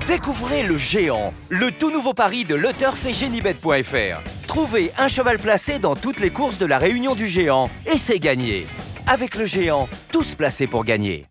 Découvrez le Géant, le tout nouveau pari de LeTurf et Genibet.fr. Trouvez un cheval placé dans toutes les courses de la Réunion du Géant et c'est gagné. Avec le Géant, tous placés pour gagner.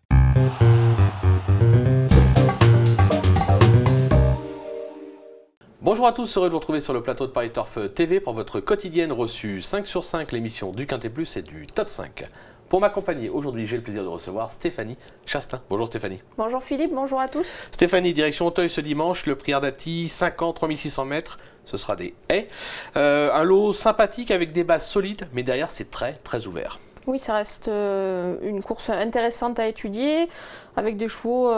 Bonjour à tous, heureux de vous retrouver sur le plateau de Paris Turf TV pour votre quotidienne reçue 5 sur 5, l'émission du Quintet Plus et du Top 5. Pour m'accompagner aujourd'hui, j'ai le plaisir de recevoir Stéphanie Chastin. Bonjour Stéphanie. Bonjour Philippe, bonjour à tous. Stéphanie, direction Auteuil ce dimanche, le prix Ardati, 5 ans, 3600 mètres, ce sera des haies. Un lot sympathique avec des bases solides, mais derrière c'est très ouvert. Oui, ça reste une course intéressante à étudier, avec des chevaux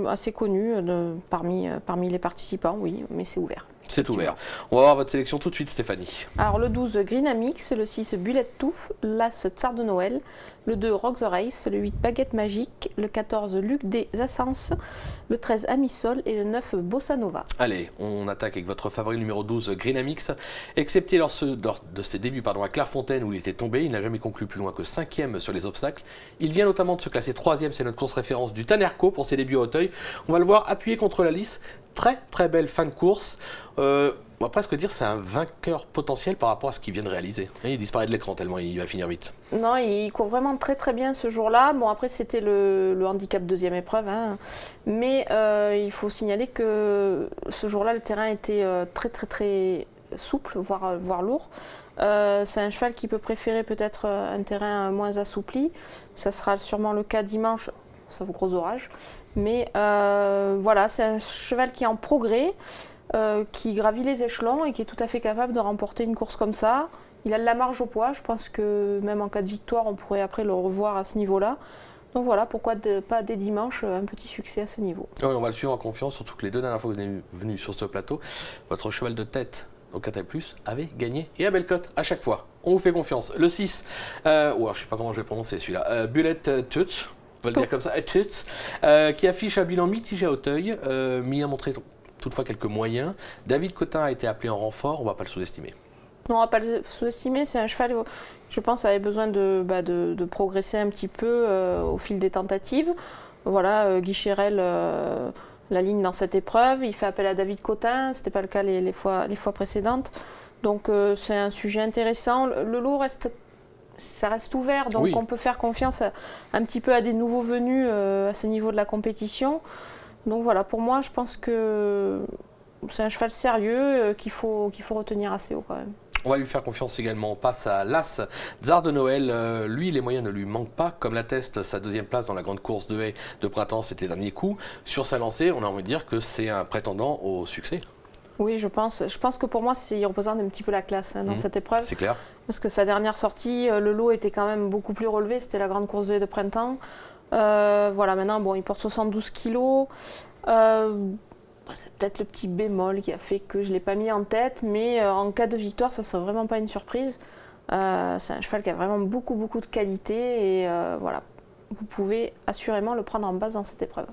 assez connus parmi les participants, oui, mais c'est ouvert. C'est ouvert. On va voir votre sélection tout de suite, Stéphanie. Alors le 12 Greenamix, le 6 Bullet Touffe, l'As Tsar de Noël, le 2 Rock the Race, le 8 Baguette Magique, le 14 Luc des Assens, le 13 Amisol et le 9 Bossa Nova. Allez, on attaque avec votre favori numéro 12 Greenamix. Excepté lors de ses débuts à Clairefontaine où il était tombé, il n'a jamais conclu plus loin que 5e sur les obstacles. Il vient notamment de se classer 3e, c'est notre course référence du Tanerco pour ses débuts à Auteuil. On va le voir appuyer contre la lisse. Très belle fin de course. On va presque dire c'est un vainqueur potentiel par rapport à ce qu'il vient de réaliser. Il disparaît de l'écran tellement il va finir vite. Non, il court vraiment très bien ce jour-là. Bon, après c'était le handicap deuxième épreuve, hein. Mais il faut signaler que ce jour-là le terrain était très souple, voire lourd. C'est un cheval qui peut préférer peut-être un terrain moins assoupli. Ça sera sûrement le cas dimanche, sauf gros orage. Mais voilà, c'est un cheval qui est en progrès, qui gravit les échelons et qui est tout à fait capable de remporter une course comme ça. Il a de la marge au poids, je pense que même en cas de victoire, on pourrait après le revoir à ce niveau-là. Donc voilà, pourquoi pas dès dimanche un petit succès à ce niveau. Oui, on va le suivre en confiance, surtout que les deux dernières fois que vous êtes venu sur ce plateau, votre cheval de tête au Quintet Plus avait gagné et à belle cote à chaque fois. On vous fait confiance. Le 6, je ne sais pas comment je vais prononcer celui-là, Bullet Touch. On va le dire comme ça, qui affiche un bilan mitigé à Auteuil, mis à montrer toutefois quelques moyens. David Cotin a été appelé en renfort, on ne va pas le sous-estimer. Non, on ne va pas le sous-estimer, c'est un cheval, je pense, avait besoin de progresser un petit peu au fil des tentatives. Voilà, Guy Chérel la ligne dans cette épreuve, il fait appel à David Cotin, ce n'était pas le cas les fois précédentes. Donc c'est un sujet intéressant. Le lot ça reste ouvert, donc oui, on peut faire confiance un petit peu à des nouveaux venus à ce niveau de la compétition. Donc voilà, pour moi, je pense que c'est un cheval sérieux qu'il faut retenir assez haut quand même. On va lui faire confiance également. On passe à l'As Tsar de Noël. Lui, les moyens ne lui manquent pas, comme l'atteste sa deuxième place dans la grande course de haies de printemps, c'était dernier coup. Sur sa lancée, on a envie de dire que c'est un prétendant au succès. Oui, je pense que pour moi, il représente un petit peu la classe dans cette épreuve. C'est clair. Parce que sa dernière sortie, le lot était quand même beaucoup plus relevé. C'était la grande course de haies de printemps. Voilà, maintenant, bon, il porte 72 kilos. C'est peut-être le petit bémol qui a fait que je ne l'ai pas mis en tête. Mais en cas de victoire, ça ne serait vraiment pas une surprise. C'est un cheval qui a vraiment beaucoup de qualité. Et voilà. Vous pouvez assurément le prendre en base dans cette épreuve.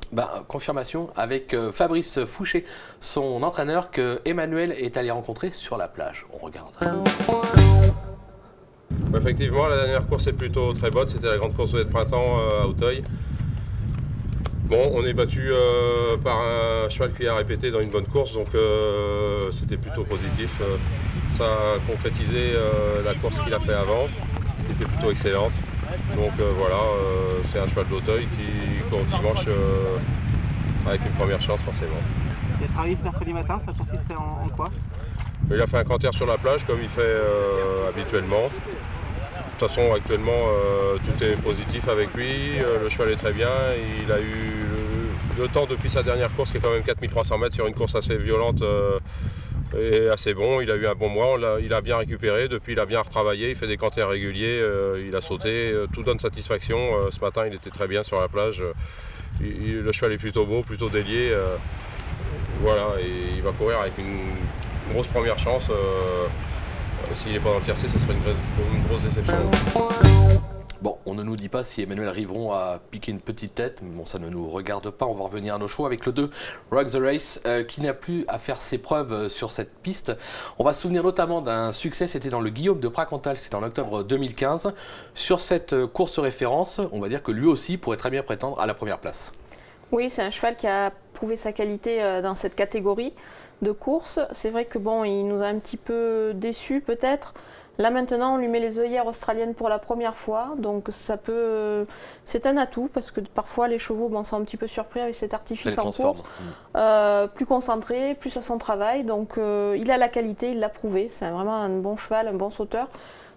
Confirmation avec Fabrice Fouché, son entraîneur, que Emmanuel est allé rencontrer sur la plage. On regarde. Effectivement, la dernière course est plutôt très bonne. C'était la grande course de printemps à Auteuil. Bon, on est battu par un cheval qui a répété dans une bonne course, donc c'était plutôt positif. Ça a concrétisé la course qu'il a fait avant, qui était plutôt excellente. Donc voilà, c'est un cheval d'Auteuil qui court dimanche avec une première chance forcément. Il a travaillé ce mercredi matin, ça consistait en quoi? Il a fait un canter sur la plage comme il fait habituellement. De toute façon, actuellement, tout est positif avec lui. Le cheval est très bien. Il a eu le temps depuis sa dernière course, qui est quand même 4300 mètres sur une course assez violente et assez bon. Il a eu un bon mois. Il a bien récupéré. Depuis, il a bien retravaillé. Il fait des canters réguliers. Il a sauté. Tout donne satisfaction. Ce matin, il était très bien sur la plage. Le cheval est plutôt beau, plutôt délié. Voilà, et il va courir avec une grosse première chance. S'il n'est pas dans le tiercé, ce serait une grosse déception. Bon, on ne nous dit pas si Emmanuel arriveront à piquer une petite tête, mais bon, ça ne nous regarde pas. On va revenir à nos chevaux avec le 2, Rock the Race, qui n'a plus à faire ses preuves sur cette piste. On va se souvenir notamment d'un succès, c'était dans le Guillaume de Pracantal, c'était en octobre 2015. Sur cette course référence, on va dire que lui aussi pourrait très bien prétendre à la première place. Oui, c'est un cheval qui a prouvé sa qualité dans cette catégorie de course. C'est vrai que bon, il nous a un petit peu déçus peut-être. Là maintenant, on lui met les œillères australiennes pour la première fois, donc ça peut, c'est un atout parce que parfois les chevaux sont un petit peu surpris avec cet artifice en course, plus concentré, plus à son travail. Donc il a la qualité, il l'a prouvé. C'est vraiment un bon cheval, un bon sauteur.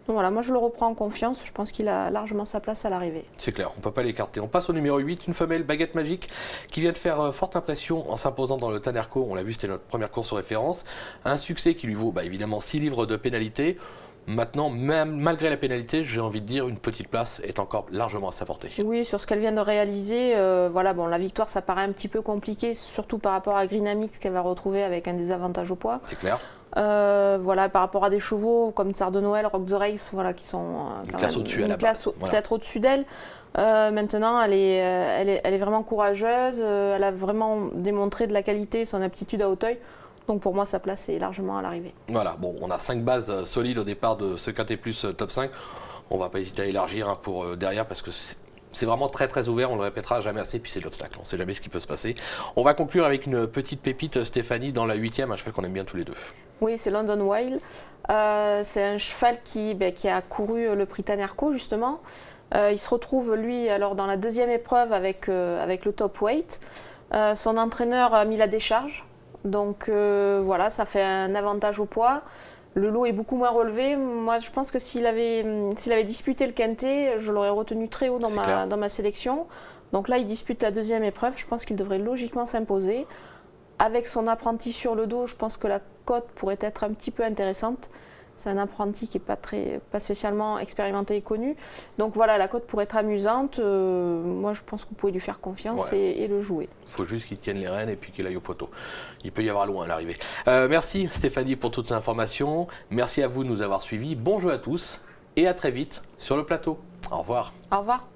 Donc voilà, moi je le reprends en confiance, je pense qu'il a largement sa place à l'arrivée. C'est clair, on ne peut pas l'écarter. On passe au numéro 8, une femelle Baguette Magique qui vient de faire forte impression en s'imposant dans le Tanerco. On l'a vu, c'était notre première course aux références. Un succès qui lui vaut évidemment 6 livres de pénalité. Maintenant, même malgré la pénalité, j'ai envie de dire, une petite place est encore largement à sa portée. Oui, sur ce qu'elle vient de réaliser, voilà, bon, la victoire, ça paraît un petit peu compliqué, surtout par rapport à Greenamix qu'elle va retrouver avec un désavantage au poids. C'est clair. Voilà, par rapport à des chevaux comme Tsar de Noël, Rock the Race, voilà, qui sont une classe au-dessus peut-être au-dessus d'elle. Maintenant, elle est vraiment courageuse, elle a vraiment démontré de la qualité, son aptitude à Hauteuil. Donc pour moi, sa place est largement à l'arrivée. Voilà, bon, on a 5 bases solides au départ de ce Quintet Plus top 5. On ne va pas hésiter à élargir pour derrière parce que c'est vraiment très très ouvert, on le répétera jamais assez, puis c'est de l'obstacle, on ne sait jamais ce qui peut se passer. On va conclure avec une petite pépite, Stéphanie, dans la 8e, un cheval qu'on aime bien tous les deux. Oui, c'est London Wild. C'est un cheval qui a couru le prix Tanerco justement. Il se retrouve lui alors dans la 2e épreuve avec le top weight. Son entraîneur a mis la décharge. Donc voilà, ça fait un avantage au poids. Le lot est beaucoup moins relevé. Moi, je pense que s'il avait disputé le quintet, je l'aurais retenu très haut dans ma sélection. Donc là, il dispute la 2e épreuve. Je pense qu'il devrait logiquement s'imposer. Avec son apprenti sur le dos, je pense que la cote pourrait être un petit peu intéressante. C'est un apprenti qui n'est pas spécialement expérimenté et connu. Donc voilà, la cote pourrait être amusante. Moi, je pense que vous pouvez lui faire confiance et le jouer. Il faut juste qu'il tienne les rênes et puis qu'il aille au poteau. Il peut y avoir loin à l'arrivée. Merci Stéphanie pour toutes ces informations. Merci à vous de nous avoir suivis. Bon jeu à tous et à très vite sur le plateau. Au revoir. Au revoir.